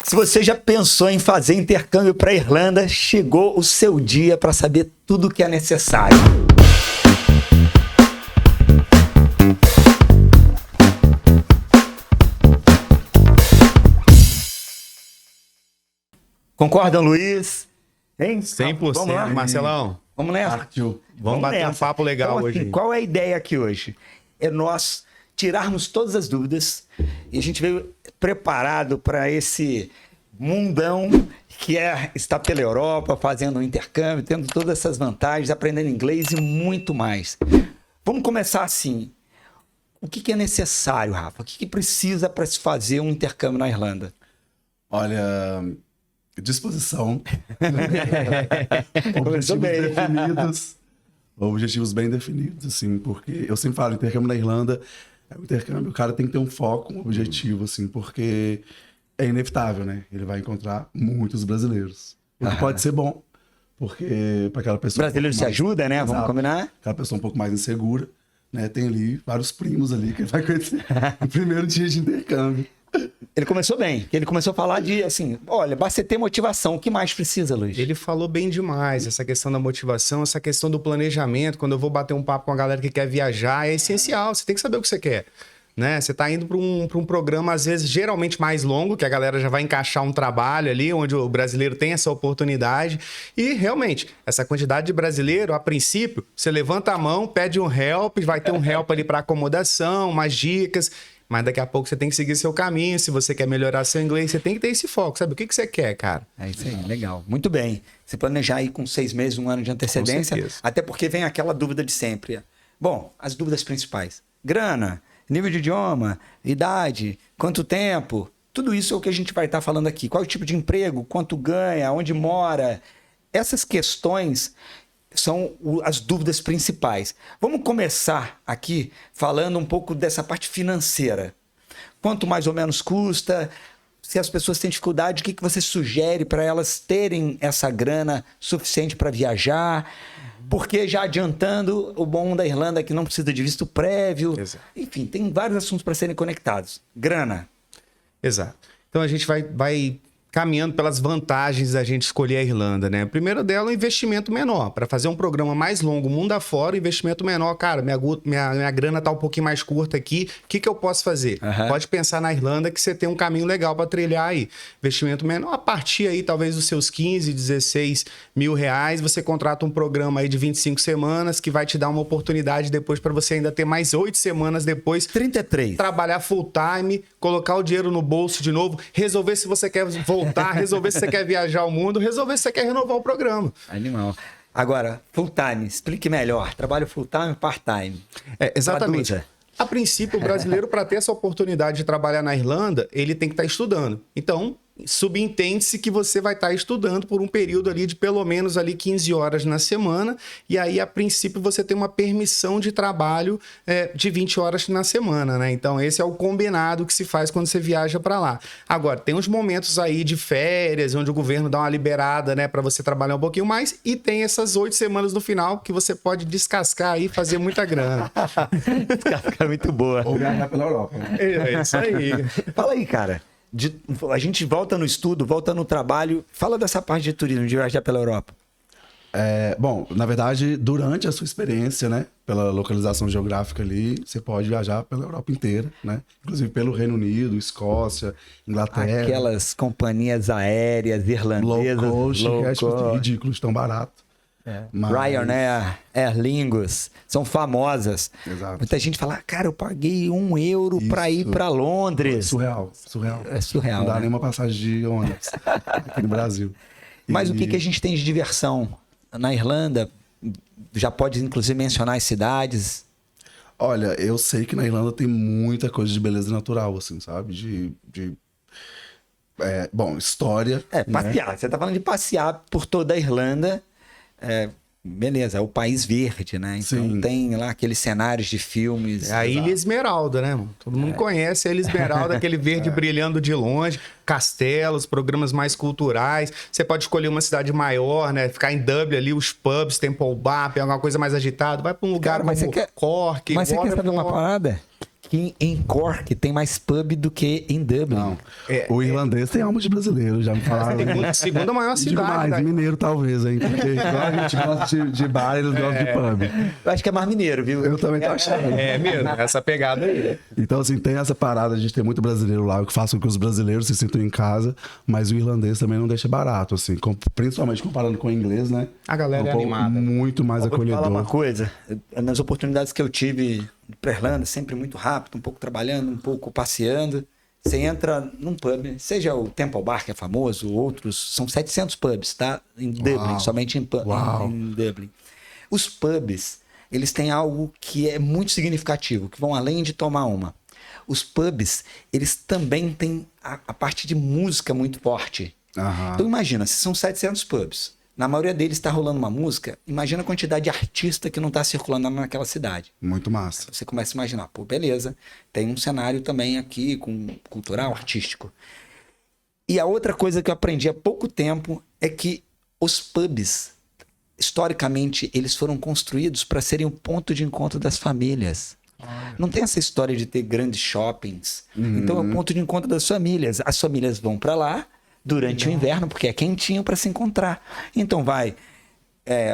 Se você já pensou em fazer intercâmbio para a Irlanda, chegou o seu dia para saber tudo o que é necessário. Concordam, Luiz? Hein? 100%, Vamos lá? Marcelão. Vamos nessa? Partiu. Vamos bater um papo legal então, hoje. Assim, qual é a ideia aqui hoje? É nós tirarmos todas as dúvidas e a gente veio preparado para esse mundão que está pela Europa, fazendo um intercâmbio, tendo todas essas vantagens, aprendendo inglês e muito mais. Vamos começar assim. O que é necessário, Rafa? O que precisa para se fazer um intercâmbio na Irlanda? Olha, disposição. Começou bem. Objetivos bem definidos, assim, porque eu sempre falo, intercâmbio na Irlanda é um intercâmbio, o cara tem que ter um foco, um objetivo, assim, porque é inevitável, né? Ele vai encontrar muitos brasileiros. O que pode ser bom, porque para aquela pessoa... Brasileiro se ajuda, né? Vamos combinar? Aquela pessoa um pouco mais insegura, né? Tem ali vários primos ali que ele vai conhecer no primeiro dia de intercâmbio. Ele começou bem, ele começou a falar de, assim, olha, basta ter motivação, o que mais precisa, Luiz? Ele falou bem demais, essa questão da motivação, essa questão do planejamento. Quando eu vou bater um papo com a galera que quer viajar, é essencial, você tem que saber o que você quer. Né? Você está indo para um programa, às vezes, geralmente mais longo, que a galera já vai encaixar um trabalho ali, onde o brasileiro tem essa oportunidade. E, realmente, essa quantidade de brasileiro, a princípio, você levanta a mão, pede um help, vai ter um help ali para acomodação, umas dicas... Mas daqui a pouco você tem que seguir seu caminho. Se você quer melhorar seu inglês, você tem que ter esse foco, sabe? O que você quer, cara? É isso aí, legal. Muito bem. Se planejar aí com 6 meses, 1 ano de antecedência, até porque vem aquela dúvida de sempre. Bom, as dúvidas principais. Grana, nível de idioma, idade, quanto tempo. Tudo isso é o que a gente vai estar falando aqui. Qual é o tipo de emprego, quanto ganha, onde mora. Essas questões... são as dúvidas principais. Vamos começar aqui falando um pouco dessa parte financeira. Quanto mais ou menos custa? Se as pessoas têm dificuldade, o que você sugere para elas terem essa grana suficiente para viajar? Porque já adiantando, o bom da Irlanda é que não precisa de visto prévio. Exato. Enfim, tem vários assuntos para serem conectados. Grana. Exato. Então a gente vai caminhando pelas vantagens da gente escolher a Irlanda, né? A primeira dela é o investimento menor. Para fazer um programa mais longo, mundo afora, o investimento menor. Cara, minha grana tá um pouquinho mais curta aqui. O que eu posso fazer? Pode pensar na Irlanda que você tem um caminho legal para trilhar aí. Investimento menor, a partir aí talvez dos seus 15, 16 mil reais, você contrata um programa aí de 25 semanas que vai te dar uma oportunidade depois para você ainda ter mais 8 semanas depois. 33. Trabalhar full time, colocar o dinheiro no bolso de novo, resolver se você quer voltar, resolver se você quer viajar ao mundo, resolver se você quer renovar o programa. Animal. Agora, full time, explique melhor. Trabalho full time, part time. Exatamente. Traduza. A princípio, o brasileiro, para ter essa oportunidade de trabalhar na Irlanda, ele tem que estar estudando. Então, subentende-se que você vai estar estudando por um período ali de pelo menos ali 15 horas na semana, e aí, a princípio, você tem uma permissão de trabalho de 20 horas na semana, né? Então, esse é o combinado que se faz quando você viaja para lá. Agora, tem uns momentos aí de férias, onde o governo dá uma liberada, né, para você trabalhar um pouquinho mais, e tem essas 8 semanas no final que você pode descascar aí e fazer muita grana. Descascar muito boa. Ou viajar pela Europa, né? É isso aí. Fala aí, cara. A gente volta no estudo, volta no trabalho. Fala dessa parte de turismo, de viajar pela Europa. Bom, na verdade, durante a sua experiência, né? Pela localização geográfica ali, você pode viajar pela Europa inteira, né? Inclusive pelo Reino Unido, Escócia, Inglaterra. Aquelas companhias aéreas irlandesas. Low cost, que é tipo, ridículo, de tão barato. Mas... Ryanair, Aer Lingus, são famosas. Exato. Muita gente fala, cara, eu paguei €1 para ir para Londres. Surreal. É surreal. Não dá né? nenhuma passagem de ônibus aqui no Brasil. Mas o que a gente tem de diversão na Irlanda? Já pode, inclusive, mencionar as cidades. Olha, eu sei que na Irlanda tem muita coisa de beleza natural, assim, sabe? Bom, história. Passear. Né? Você tá falando de passear por toda a Irlanda. Beleza, é o país verde, né? Então Sim. tem lá aqueles cenários de filmes. É a Ilha Esmeralda, né, mano? Todo mundo conhece a Ilha Esmeralda, aquele verde brilhando de longe, castelos, programas mais culturais. Você pode escolher uma cidade maior, né? Ficar em Dublin ali, os pubs, Temple Bar, pegar uma coisa mais agitada. Vai pra um lugar Cara, mas como você quer- Cork, Mas você quer saber uma Waterford. parada? que em Cork tem mais pub do que em Dublin. Não. O irlandês tem alma de brasileiro, já me falaram. Segunda maior cidade. Digo mais, mineiro talvez, hein? Porque igual a gente gosta de bar, eles gostam de pub. Eu acho que é mais mineiro, viu? Eu também tô achando. É mesmo, essa pegada aí. Então, assim, tem essa parada, a gente tem muito brasileiro lá, o que faz com que os brasileiros se sintam em casa, mas o irlandês também não deixa barato, assim, principalmente comparando com o inglês, né? A galera é pouco animada. muito mais Vou te acolhedor. falar uma coisa, nas oportunidades que eu tive para Irlanda, sempre muito rápido, um pouco trabalhando, um pouco passeando, você entra num pub, seja o Temple Bar, que é famoso, outros, são 700 pubs, tá? Em Dublin, somente em Dublin. Os pubs, eles têm algo que é muito significativo, que vão além de tomar uma. Os pubs, eles também têm a parte de música muito forte. Então imagina, se são 700 pubs, na maioria deles está rolando uma música, imagina a quantidade de artista que não está circulando naquela cidade. Muito massa. Você começa a imaginar, pô, beleza, tem um cenário também aqui com cultural, artístico. E a outra coisa que eu aprendi há pouco tempo é que os pubs, historicamente, eles foram construídos para serem o ponto de encontro das famílias. Não tem essa história de ter grandes shoppings. Então é o ponto de encontro das famílias. As famílias vão para lá durante o inverno, porque é quentinho para se encontrar. Então vai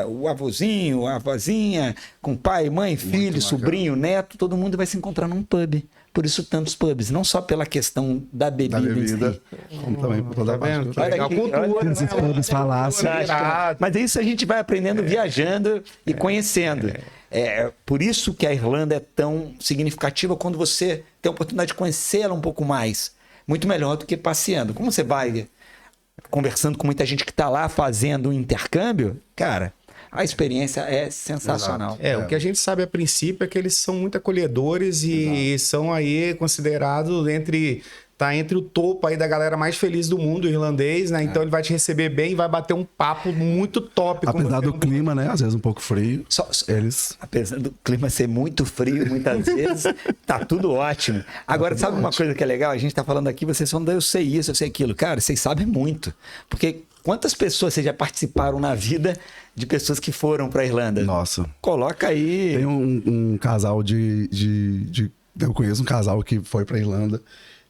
o avôzinho, a avózinha, com pai, mãe, filho, sobrinho, neto, todo mundo vai se encontrar num pub. Por isso tantos pubs, não só pela questão da bebida em si. Como também por toda a parte. Legal, cultura, Esses pubs falassem. Mas isso a gente vai aprendendo viajando e conhecendo. Por isso que a Irlanda é tão significativa quando você tem a oportunidade de conhecê-la um pouco mais. Muito melhor do que passeando. Como você vai conversando com muita gente que está lá fazendo um intercâmbio, cara, a experiência é sensacional. O que a gente sabe a princípio é que eles são muito acolhedores e são aí considerados entre o topo aí da galera mais feliz do mundo, o irlandês, né? Então ele vai te receber bem e vai bater um papo muito top. Apesar do clima, né? Às vezes um pouco frio. Apesar do clima ser muito frio, muitas vezes, tá tudo ótimo. Agora, sabe uma coisa que é legal? A gente tá falando aqui, vocês falam, eu sei isso, eu sei aquilo. Cara, vocês sabem muito. Porque quantas pessoas vocês já participaram na vida de pessoas que foram pra Irlanda? Nossa. Coloca aí. Tem um casal eu conheço um casal que foi pra Irlanda.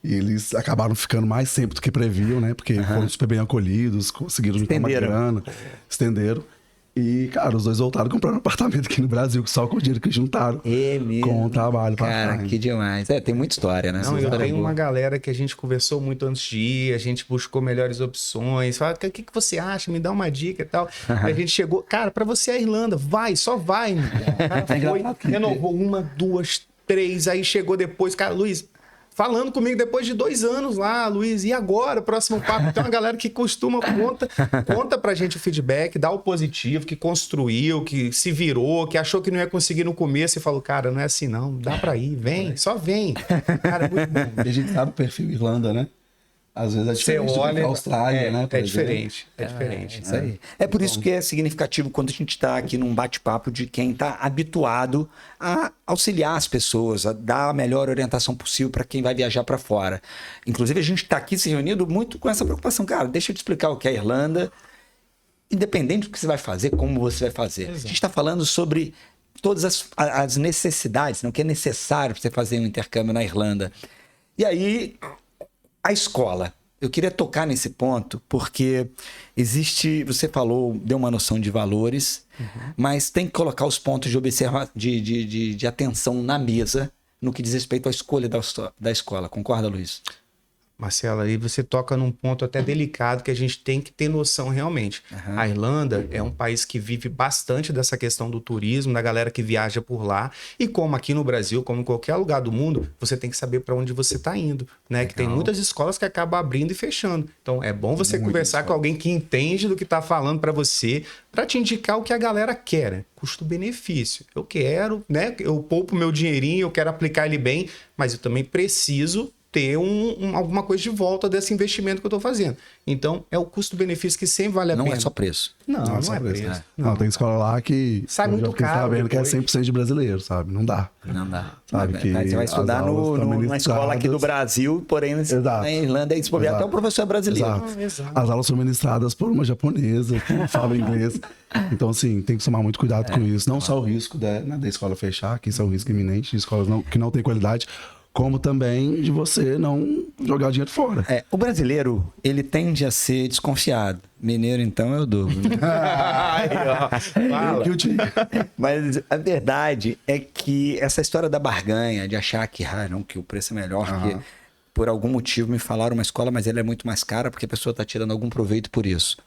E eles acabaram ficando mais tempo do que previam, né? Porque foram super bem acolhidos, conseguiram juntar uma grana, estenderam. E, cara, os dois voltaram comprando um apartamento aqui no Brasil, só com o dinheiro que juntaram. Mesmo. Com o trabalho pra Cara, que demais. Tem muita história, né? Não, eu tenho uma galera que a gente conversou muito antes de ir, a gente buscou melhores opções. Fala, o que você acha? Me dá uma dica e tal. A gente chegou, cara, pra você é a Irlanda, só vai. Cara, foi, renovou 1, 2, 3, aí chegou depois, cara, Luiz, falando comigo depois de 2 anos lá, Luiz, e agora? Próximo papo. Tem uma galera que costuma, conta pra gente o feedback, dá o positivo, que construiu, que se virou, que achou que não ia conseguir no começo e falou, cara, não é assim não, dá pra ir, vem, só vem. Cara, muito bom. E a gente sabe o perfil Irlanda, né? Às vezes é diferente Você olha, da Austrália, né? É diferente. Isso aí. É por isso que é significativo quando a gente está aqui num bate-papo de quem está habituado a auxiliar as pessoas, a dar a melhor orientação possível para quem vai viajar para fora. Inclusive, a gente está aqui se reunindo muito com essa preocupação. Cara, deixa eu te explicar o que é a Irlanda, independente do que você vai fazer, como você vai fazer. Exato. A gente está falando sobre todas as necessidades, não, que é necessário para você fazer um intercâmbio na Irlanda. E aí, a escola. Eu queria tocar nesse ponto, porque você falou, deu uma noção de valores, mas tem que colocar os pontos de atenção na mesa no que diz respeito à escolha da escola. Concorda, Luiz? Marcelo, aí você toca num ponto até delicado que a gente tem que ter noção realmente. A Irlanda é um país que vive bastante dessa questão do turismo, da galera que viaja por lá. E como aqui no Brasil, como em qualquer lugar do mundo, você tem que saber para onde você está indo, né? Legal. Que tem muitas escolas que acabam abrindo e fechando. Então é bom você conversar com alguém que entende do que está falando para você, para te indicar o que a galera quer, né? Custo-benefício. Eu quero, né? Eu poupo meu dinheirinho, eu quero aplicar ele bem, mas eu também preciso ter alguma coisa de volta desse investimento que eu estou fazendo. Então, é o custo-benefício que sempre vale a pena. Não é só preço. Não é preço. Não, tem escola lá que... sai muito caro. Sabendo que é 100% de brasileiro, sabe? Não dá. Não dá. Sabe que você vai estudar numa escola aqui do Brasil, porém na Irlanda, se bobear, até o professor é brasileiro. Exato. As aulas são ministradas por uma japonesa que fala inglês. Então, assim, tem que tomar muito cuidado com isso. Não só o risco da escola fechar, que isso é um risco iminente, de escolas que não têm qualidade, como também de você não jogar o dinheiro fora. O brasileiro, ele tende a ser desconfiado. Mineiro, então, é o dobro. Né? Mas a verdade é que essa história da barganha, de achar que, não, que o preço é melhor, que por algum motivo me falaram uma escola, mas ela é muito mais cara porque a pessoa está tirando algum proveito por isso.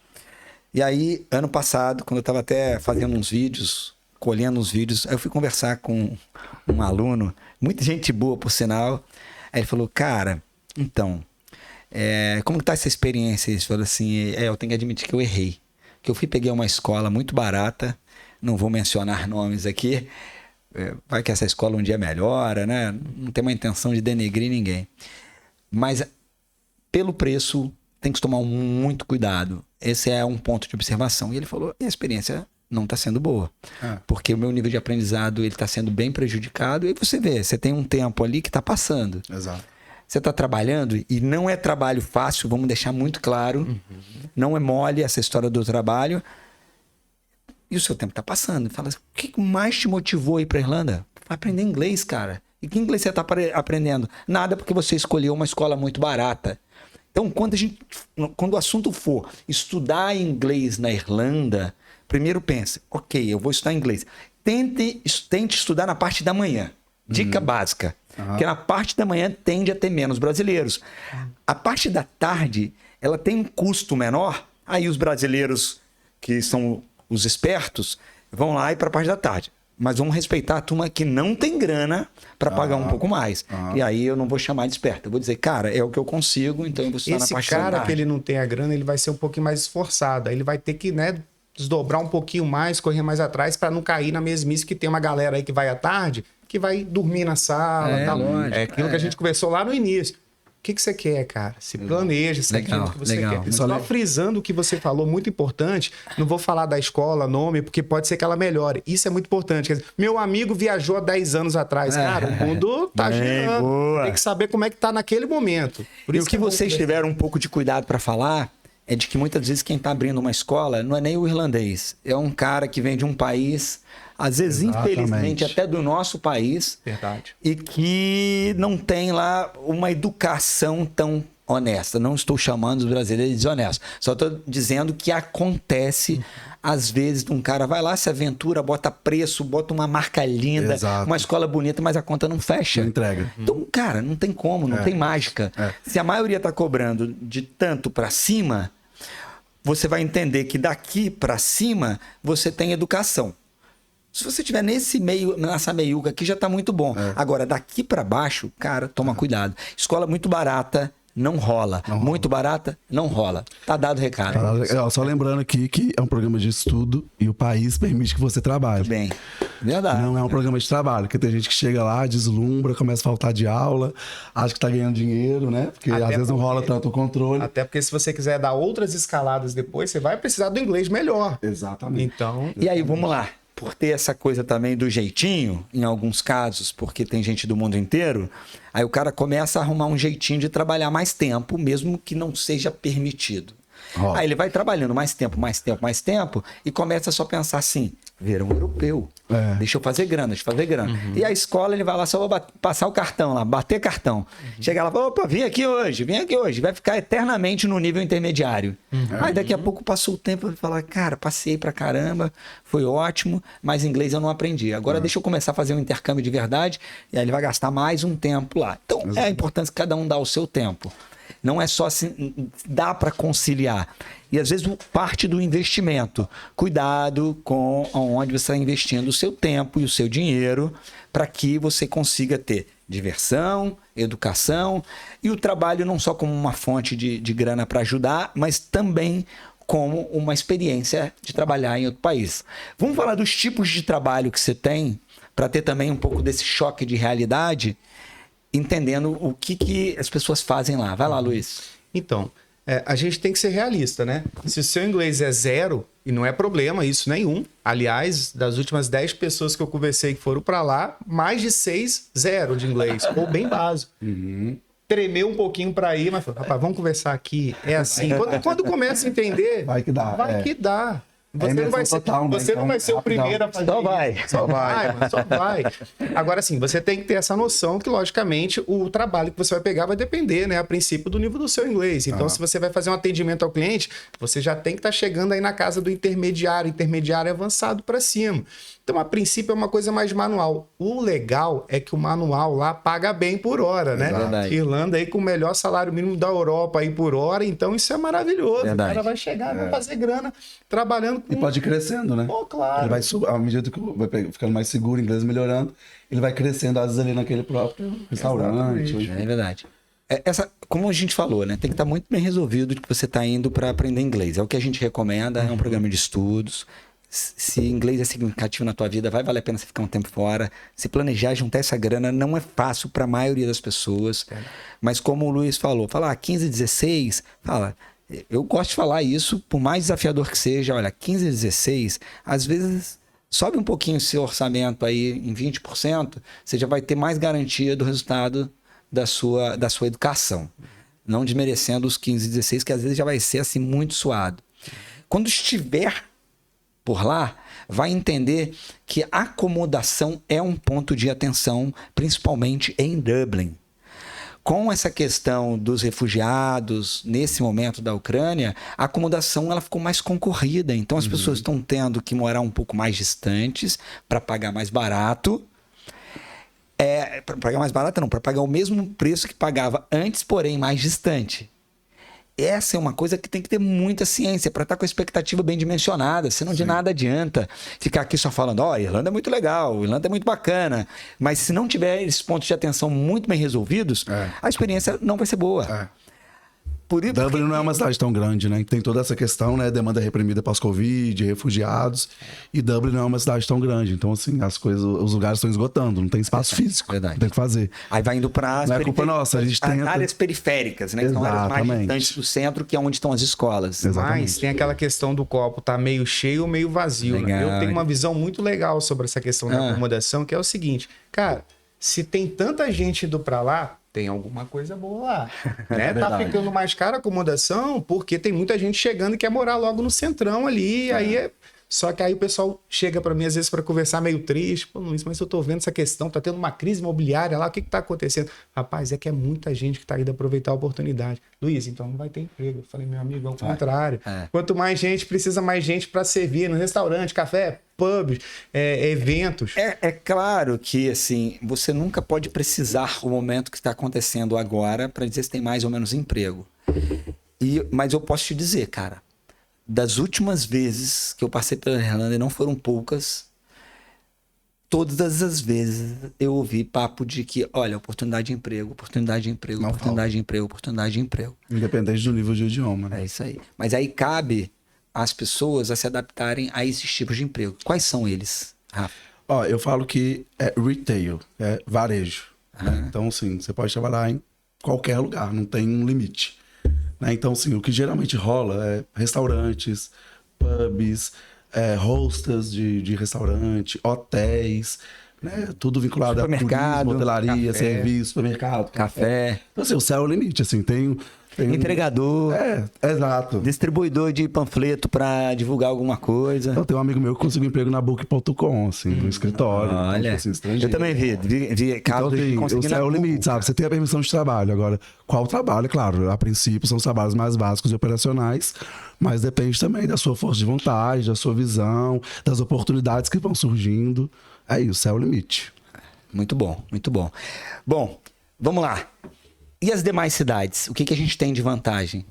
E aí, ano passado, quando eu estava até fazendo uns vídeos, colhendo uns vídeos, aí eu fui conversar com um aluno, muita gente boa, por sinal. Aí ele falou, cara, então, como que tá essa experiência? Ele falou assim, eu tenho que admitir que eu errei. Que eu peguei uma escola muito barata, não vou mencionar nomes aqui, vai que essa escola um dia melhora, né? Não tem uma intenção de denegrir ninguém. Mas, pelo preço, tem que tomar muito cuidado. Esse é um ponto de observação. E ele falou, a experiência não está sendo boa. Porque o meu nível de aprendizado está sendo bem prejudicado. E você vê, você tem um tempo ali que está passando. Exato. Você está trabalhando e não é trabalho fácil, vamos deixar muito claro. Não é mole essa história do trabalho. E o seu tempo está passando. Fala, o que mais te motivou a ir para a Irlanda? Aprender inglês, cara. E que inglês você está aprendendo? Nada, porque você escolheu uma escola muito barata. Então, quando o assunto for estudar inglês na Irlanda, primeiro pense, ok, eu vou estudar inglês. Tente estudar na parte da manhã. Dica básica. Porque na parte da manhã tende a ter menos brasileiros. A parte da tarde, ela tem um custo menor. Aí os brasileiros, que são os espertos, vão lá e para a parte da tarde. Mas vamos respeitar a turma que não tem grana para pagar um pouco mais. E aí eu não vou chamar de esperto. Eu vou dizer, cara, é o que eu consigo, então eu vou estudar na parte da tarde. Esse cara que ele não tem a grana, ele vai ser um pouquinho mais esforçado. Aí ele vai ter que, desdobrar um pouquinho mais, correr mais atrás para não cair na mesmice que tem uma galera aí que vai à tarde, que vai dormir na sala. Tal. Lógico, aquilo que a gente conversou lá no início. O que você quer, cara? Se planeja, se aquilo que você quer. Só frisando o que você falou, muito importante. Não vou falar da escola, nome, porque pode ser que ela melhore. Isso é muito importante. Quer dizer, meu amigo viajou há 10 anos atrás. Cara, o mundo tá girando. Boa. Tem que saber como é que tá naquele momento. Por isso o que vocês tiveram um pouco de cuidado para falar é de que muitas vezes quem está abrindo uma escola não é nem o irlandês. É um cara que vem de um país, às vezes, infelizmente, até do nosso país. Verdade. E que não tem lá uma educação tão honesta. Não estou chamando os brasileiros de desonestos. Só estou dizendo que acontece, às vezes, um cara vai lá, se aventura, bota preço, bota uma marca linda, uma escola bonita, mas a conta não fecha. Não entrega. Então, cara, não tem como, não tem mágica. Se a maioria está cobrando de tanto para cima, você vai entender que daqui para cima você tem educação. Se você estiver nessa meiuca aqui, já está muito bom. Agora, daqui para baixo, cara, toma cuidado. Escola muito barata, não rola. Muito barata, não rola. Tá dado o recado. Só lembrando aqui que é um programa de estudo e o país permite que você trabalhe. Bem, verdade. Não é um programa de trabalho, porque tem gente que chega lá, deslumbra, começa a faltar de aula, acha que tá ganhando dinheiro, né? Porque às vezes não rola tanto o controle. Até porque se você quiser dar outras escaladas depois, você vai precisar do inglês melhor. Exatamente. Então... E aí, vamos lá. Por ter essa coisa também do jeitinho, em alguns casos, porque tem gente do mundo inteiro, aí o cara começa a arrumar um jeitinho de trabalhar mais tempo, mesmo que não seja permitido. Aí ele vai trabalhando mais tempo, e começa só a pensar assim, verão europeu, deixa eu fazer grana. E a escola, ele vai lá só passar o cartão lá, bater cartão. Chega lá, opa, vem aqui hoje, vai ficar eternamente no nível intermediário. Aí daqui a pouco passou o tempo, ele fala, cara, passei pra caramba, foi ótimo, mas inglês eu não aprendi. Agora deixa eu começar a fazer um intercâmbio de verdade, e aí ele vai gastar mais um tempo lá. Então, é a importância que cada um dá o seu tempo. Não é só assim, dá para conciliar. E às vezes parte do investimento. Cuidado com onde você está investindo o seu tempo e o seu dinheiro para que você consiga ter diversão, educação e o trabalho não só como uma fonte de grana para ajudar, mas também como uma experiência de trabalhar em outro país. Vamos falar dos tipos de trabalho que você tem para ter também um pouco desse choque de realidade, entendendo o que as pessoas fazem lá. Vai lá, Luiz. Então, a gente tem que ser realista, né? Se o seu inglês é 0, e não é problema isso nenhum. Aliás, das últimas 10 pessoas que eu conversei que foram para lá, mais de 6, 0 de inglês, ou bem básico. Tremeu um pouquinho para ir, mas falou, rapaz, vamos conversar aqui. É assim. Quando começa a entender, vai que dá. Que dá. Você não vai ser, total, né? você não vai ser o primeiro a fazer Só vai. isso. Só vai, mano, só vai. Agora, assim, você tem que ter essa noção que, logicamente, o trabalho que você vai pegar vai depender, né, a princípio, do nível do seu inglês. Então, se você vai fazer um atendimento ao cliente, você já tem que estar chegando aí na casa do intermediário avançado para cima. Então, a princípio, é uma coisa mais manual. O legal é que o manual lá paga bem por hora, né? Verdade. Irlanda aí com o melhor salário mínimo da Europa aí por hora, então isso é maravilhoso. Verdade. O cara vai chegar, vai fazer grana trabalhando com... E pode ir crescendo, né? Pô, claro. Ele vai à medida que vai ficando mais seguro, o inglês melhorando, ele vai crescendo, às vezes, ali naquele próprio restaurante. É verdade. Como a gente falou, né? Tem que estar muito bem resolvido de que você está indo para aprender inglês. É o que a gente recomenda, é um programa de estudos. Se inglês é significativo na tua vida, vai valer a pena você ficar um tempo fora. Se planejar, juntar essa grana, não é fácil para a maioria das pessoas. Mas como o Luiz falou, 15, 16, eu gosto de falar isso, por mais desafiador que seja, olha, 15, 16, às vezes sobe um pouquinho o seu orçamento aí em 20%, você já vai ter mais garantia do resultado da sua educação. Não desmerecendo os 15, 16, que às vezes já vai ser assim muito suado. Quando estiver por lá, vai entender que a acomodação é um ponto de atenção, principalmente em Dublin. Com essa questão dos refugiados, nesse momento da Ucrânia, a acomodação ela ficou mais concorrida. Então, as pessoas estão tendo que morar um pouco mais distantes para pagar mais barato. Para pagar mais barato não, para pagar o mesmo preço que pagava antes, porém mais distante. Essa é uma coisa que tem que ter muita ciência para estar com a expectativa bem dimensionada, senão de nada adianta ficar aqui só falando, Irlanda é muito legal, Irlanda é muito bacana, mas se não tiver esses pontos de atenção muito bem resolvidos, a experiência não vai ser boa. Dublin não é uma cidade tão grande, né? Tem toda essa questão, né? Demanda reprimida pós-Covid, refugiados. E Dublin não é uma cidade tão grande. Então, assim, os lugares estão esgotando. Não tem espaço físico. Verdade. Tem que fazer. Aí vai indo para não é culpa nossa, a gente tem áreas periféricas, né? Que são áreas mais distantes do centro, que é onde estão as escolas. Exatamente. Mas tem aquela questão do copo tá meio cheio ou meio vazio, né? Eu tenho uma visão muito legal sobre essa questão da acomodação, que é o seguinte, cara, se tem tanta gente indo para lá, tem alguma coisa boa lá, né? Tá ficando mais cara a acomodação porque tem muita gente chegando e quer morar logo no centrão ali, Só que aí o pessoal chega para mim às vezes para conversar meio triste, pô, Luiz, mas eu tô vendo essa questão, tá tendo uma crise imobiliária lá, o que tá acontecendo? Rapaz, é que é muita gente que tá indo aproveitar a oportunidade. Luiz, então não vai ter emprego. Eu falei, meu amigo, ao contrário. Quanto mais gente, precisa mais gente para servir no restaurante, café, pubs, eventos. É claro que, assim, você nunca pode precisar o momento que está acontecendo agora para dizer se tem mais ou menos emprego. Mas eu posso te dizer, cara, das últimas vezes que eu passei pela Irlanda, e não foram poucas, todas as vezes eu ouvi papo de que, olha, oportunidade de emprego, oportunidade de emprego, não oportunidade de emprego, oportunidade de emprego. Independente do nível de idioma, né? É isso aí. Mas aí cabe às pessoas a se adaptarem a esses tipos de emprego. Quais são eles, Rafa? Eu falo que é retail, é varejo. Né? Então, assim, você pode trabalhar em qualquer lugar, não tem um limite. Né? Então, assim, o que geralmente rola é restaurantes, pubs, hostels de restaurante, hotéis, né? Tudo vinculado a turismo, hotelaria, serviço, supermercado, café. Então, assim, o céu é o limite, assim, tem entregador, exato. Distribuidor de panfleto para divulgar alguma coisa. Então, tem um amigo meu que conseguiu emprego na Book.com, assim, no escritório. Olha, então, assim, eu também vi casos de conseguir. O céu é o limite, sabe? Você tem a permissão de trabalho. Agora, qual trabalho? Claro, a princípio são os trabalhos mais básicos e operacionais, mas depende também da sua força de vontade, da sua visão, das oportunidades que vão surgindo. É isso, o céu é o limite. Muito bom, muito bom. Bom, vamos lá. E as demais cidades? O que a gente tem de vantagem?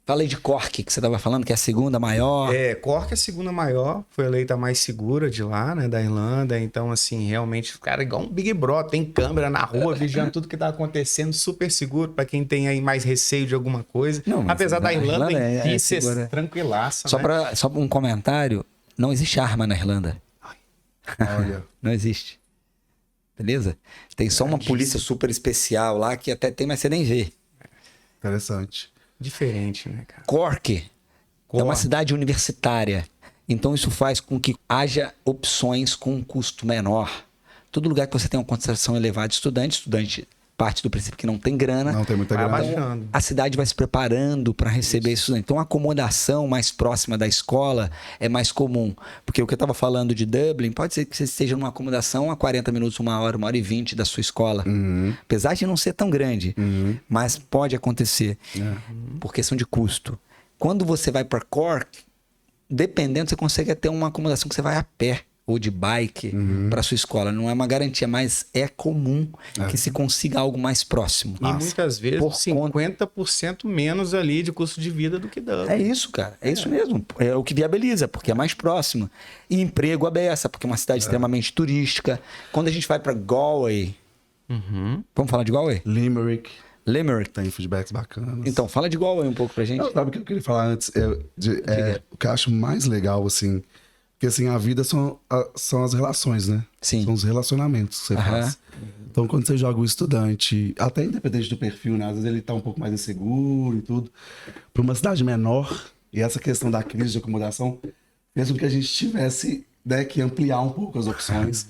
Falei de Cork, que você estava falando, que é a segunda maior. Cork é a segunda maior, foi eleita a mais segura de lá, né, da Irlanda. Então, assim, realmente, cara, igual um Big Brother, tem câmera na rua, vigiando tudo que tá acontecendo, super seguro para quem tem aí mais receio de alguma coisa. Não, apesar da Irlanda em si ser tranquilaça, Só um comentário, não existe arma na Irlanda. Olha. Não existe. Beleza? Tem só uma polícia super especial lá que até tem, mas você nem vê. Interessante. Diferente, né, cara? Cork é uma cidade universitária. Então isso faz com que haja opções com um custo menor. Todo lugar que você tem uma concentração elevada de estudante parte do princípio que não tem grana. Não tem muita grana. Então, a cidade vai se preparando para receber isso. Então, a acomodação mais próxima da escola é mais comum. Porque o que eu estava falando de Dublin, pode ser que você esteja numa acomodação a 40 minutos, 1h e 20 da sua escola. Apesar de não ser tão grande. Mas pode acontecer. Por questão de custo. Quando você vai para Cork, dependendo, você consegue ter uma acomodação que você vai a pé ou de bike para sua escola. Não é uma garantia, mas é comum que se consiga algo mais próximo. E muitas vezes 50% menos ali de custo de vida do que Dublin. É isso, cara. É isso mesmo. É o que viabiliza, porque é mais próximo. E emprego à beça, porque é uma cidade extremamente turística. Quando a gente vai para Galway... Vamos falar de Galway? Limerick. Tem feedbacks bacanas. Então, fala de Galway um pouco pra gente. Não, sabe o que eu queria falar antes? O que eu acho mais legal, assim... Porque, assim, a vida são as relações, né? Sim. São os relacionamentos que você faz. Então, quando você joga o estudante, até independente do perfil, né? Às vezes ele tá um pouco mais inseguro e tudo. Para uma cidade menor, e essa questão da crise de acomodação fez com que a gente tivesse, né, que ampliar um pouco as opções.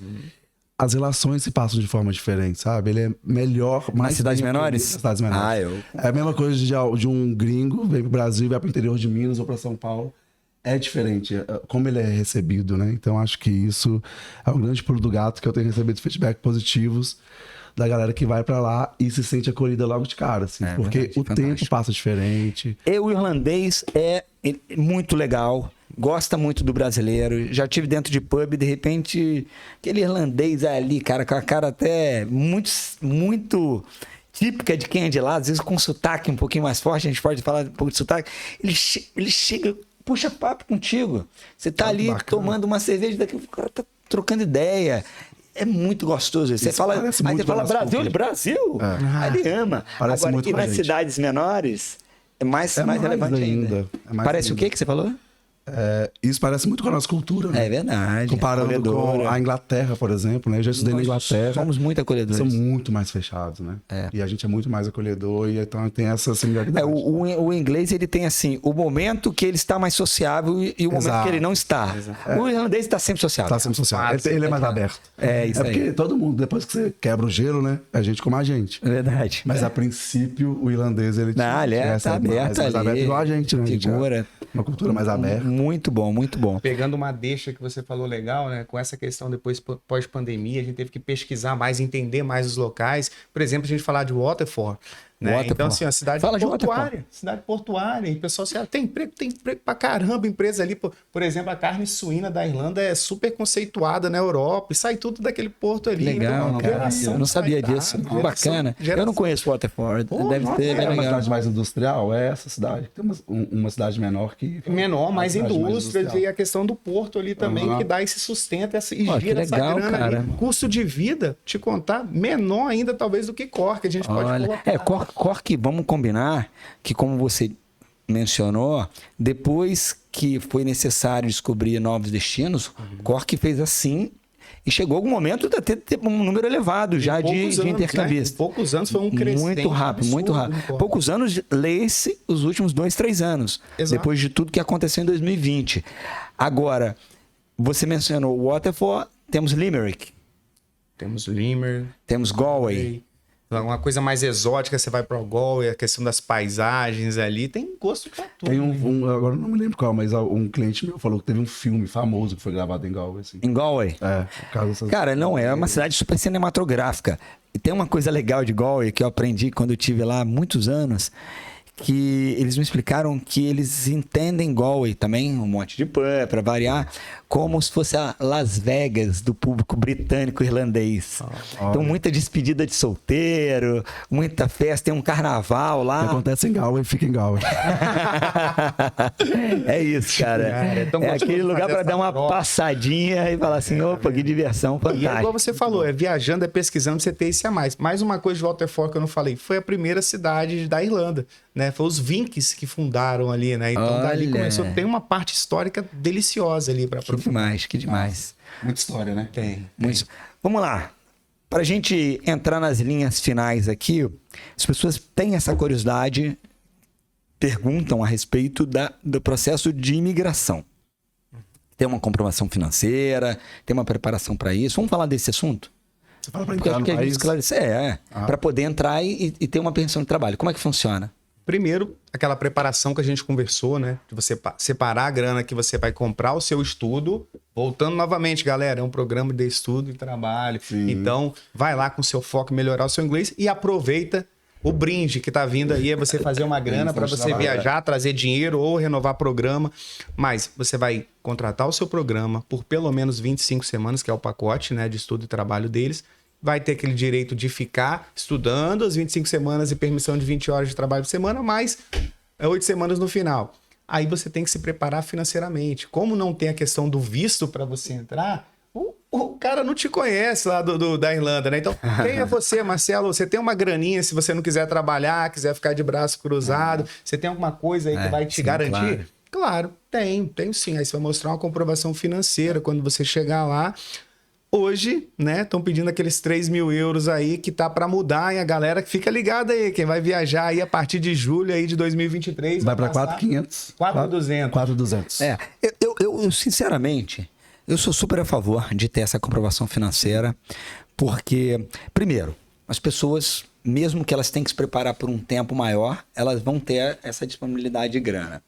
As relações se passam de forma diferente, sabe? Ele é melhor... Nas cidades menores? Nas cidades menores. É a mesma coisa de um gringo vem pro Brasil e vai pro interior de Minas ou para São Paulo. É diferente, como ele é recebido, né? Então, acho que isso é um grande pulo do gato, que eu tenho recebido feedback positivos da galera que vai pra lá e se sente acolhida logo de cara, assim. Porque verdade, o tempo passa diferente. O irlandês é muito legal, gosta muito do brasileiro. Já tive dentro de pub, de repente, aquele irlandês ali, cara, com a cara até muito típica de quem é de lá, às vezes com sotaque um pouquinho mais forte, a gente pode falar um pouco de sotaque. Ele chega... Puxa papo contigo. Você tá ali bacana, tomando uma cerveja, daqui o cara tá trocando ideia. É muito gostoso. Você fala, aí você fala Brasil? Aí ele ama. Parece agora, muito e nas cidades menores, é mais relevante ainda. Parece o que você falou? Isso parece muito com a nossa cultura, né? É verdade. Comparando com a Inglaterra, por exemplo, né? Eu já estudei na Inglaterra. Somos muito acolhedores. São muito mais fechados, né? E a gente é muito mais acolhedor, e então tem essa similaridade. O inglês, ele tem assim, o momento que ele está mais sociável e o momento que ele não está. O irlandês está sempre sociável. Está sempre sociável. Ele é mais aberto. Isso aí. Porque todo mundo, depois que você quebra o gelo, né? A gente como a gente. Verdade. Mas a princípio, o irlandês, ele tá aberto mais aberto igual a gente, né? Figura. Uma cultura mais aberta. Muito bom, muito bom. Pegando uma deixa que você falou legal, né? Com essa questão depois pós-pandemia, a gente teve que pesquisar mais, entender mais os locais. Por exemplo, a gente falar de Waterford, né? Então, assim, a cidade portuária. Cidade portuária. E o pessoal assim, tem emprego pra caramba. Empresa ali, por exemplo, a carne suína da Irlanda é super conceituada na Europa e sai tudo daquele porto ali. Legal, então, cara. Eu não sabia disso. Bacana. Eu não conheço Waterford. Deve ser bem legal. Uma cidade mais industrial é essa cidade. Tem uma cidade menor que... mais indústria. E a questão do porto ali também, que dá esse sustento e gira essa grana cara. Ali. Custo de vida, te contar, menor ainda talvez do que Cork. A gente pode colocar. Cork, vamos combinar que, como você mencionou, depois que foi necessário descobrir novos destinos, Cork fez assim e chegou algum momento de ter um número elevado já de intercambistas. Em poucos anos foi um crescimento muito rápido. Poucos anos, leia-se os últimos 2-3 anos. Exato. Depois de tudo que aconteceu em 2020. Agora, você mencionou Waterford, temos Limerick. Temos Galway. Uma coisa mais exótica, você vai para o Galway, a questão das paisagens ali, tem gosto pra tudo. Tem agora não me lembro qual, mas um cliente meu falou que teve um filme famoso que foi gravado em Galway. Assim. Em Galway? Cara, não, é uma cidade super cinematográfica. E tem uma coisa legal de Galway que eu aprendi quando eu estive lá há muitos anos, que eles me explicaram que eles entendem Galway também, um monte de pub, para variar, como se fosse a Las Vegas do público britânico-irlandês. Então, muita despedida de solteiro, muita festa, tem um carnaval lá. O que acontece em Galway, fica em Galway. É isso, cara. É aquele lugar para dar uma passadinha e falar assim, opa, que diversão fantástica. E igual você falou, viajando, pesquisando, você tem esse a mais. Mais uma coisa de Waterford que eu não falei, foi a primeira cidade da Irlanda, né? Foi os Vinks que fundaram ali, né? Então, dali começou, tem uma parte histórica deliciosa ali para Que demais. Muita história, né? Tem. Vamos lá. Para a gente entrar nas linhas finais aqui, as pessoas têm essa curiosidade, perguntam a respeito do processo de imigração. Tem uma comprovação financeira, tem uma preparação para isso. Vamos falar desse assunto? Você fala para entrar no país? Para poder entrar e ter uma permissão de trabalho. Como é que funciona? Primeiro, aquela preparação que a gente conversou, né? De você separar a grana que você vai comprar o seu estudo. Voltando novamente, galera, é um programa de estudo e trabalho. Sim. Então, vai lá com o seu foco em melhorar o seu inglês e aproveita o brinde que tá vindo aí. É você fazer uma grana para você viajar, trazer dinheiro ou renovar programa. Mas você vai contratar o seu programa por pelo menos 25 semanas, que é o pacote, né, de estudo e trabalho deles. Vai ter aquele direito de ficar estudando as 25 semanas e permissão de 20 horas de trabalho por semana, mais 8 semanas no final. Aí você tem que se preparar financeiramente. Como não tem a questão do visto para você entrar, o cara não te conhece lá da Irlanda, né? Então, quem é você, Marcelo? Você tem uma graninha se você não quiser trabalhar, quiser ficar de braço cruzado? Você tem alguma coisa aí que vai te garantir? Claro, tem sim. Aí você vai mostrar uma comprovação financeira quando você chegar lá. Hoje, né, estão pedindo aqueles 3 mil euros aí que tá para mudar, e a galera que fica ligada aí, quem vai viajar aí a partir de julho aí de 2023. Vai para 4.500. 4.200. 4.200. Eu sinceramente, eu sou super a favor de ter essa comprovação financeira, porque, primeiro, as pessoas, mesmo que elas tenham que se preparar por um tempo maior, elas vão ter essa disponibilidade de grana.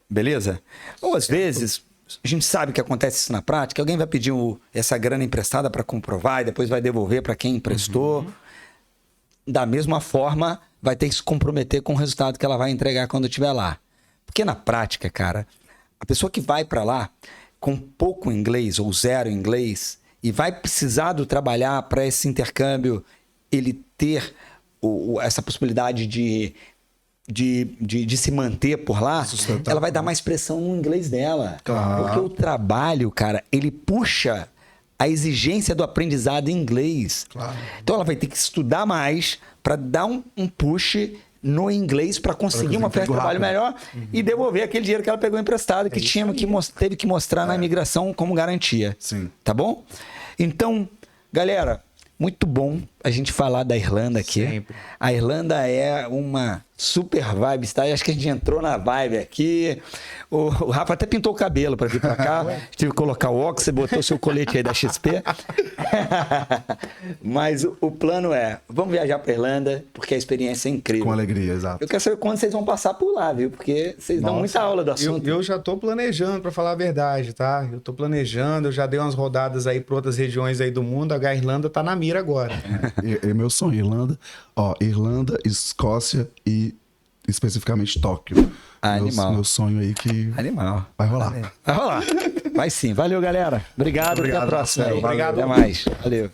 Beleza? Ou às vezes... A gente sabe que acontece isso na prática. Alguém vai pedir essa grana emprestada para comprovar e depois vai devolver para quem emprestou. Uhum. Da mesma forma, vai ter que se comprometer com o resultado que ela vai entregar quando estiver lá. Porque na prática, cara, a pessoa que vai para lá com pouco inglês ou zero inglês e vai precisar do trabalhar para esse intercâmbio, ele ter essa possibilidade de se manter por lá, ela vai dar mais pressão no inglês dela. Claro. Porque o trabalho, cara, ele puxa a exigência do aprendizado em inglês. Claro. Então ela vai ter que estudar mais para dar um push no inglês para conseguir uma oferta de trabalho melhor e devolver aquele dinheiro que ela pegou emprestado, que teve que mostrar na imigração como garantia. Sim. Tá bom? Então, galera, muito bom a gente falar da Irlanda aqui. Sempre. A Irlanda é uma super vibe, tá? Acho que a gente entrou na vibe aqui. O Rafa até pintou o cabelo para vir para cá. Tive que colocar o óculos, você botou seu colete aí da XP. Mas o plano é, vamos viajar para Irlanda, porque a experiência é incrível. Com alegria, exato. Eu quero saber quando vocês vão passar por lá, viu? Porque vocês dão muita aula do assunto. Eu já tô planejando, para falar a verdade, tá? Eu tô planejando, eu já dei umas rodadas aí para outras regiões aí do mundo. A Irlanda tá na mira agora. É meu sonho, Irlanda. Irlanda, Escócia e especificamente Tóquio. Animal. Meu sonho aí que Animal. Vai rolar. Vai rolar. Vai sim. Valeu, galera. Obrigado. Até a próxima. Obrigado. Até mais. Valeu.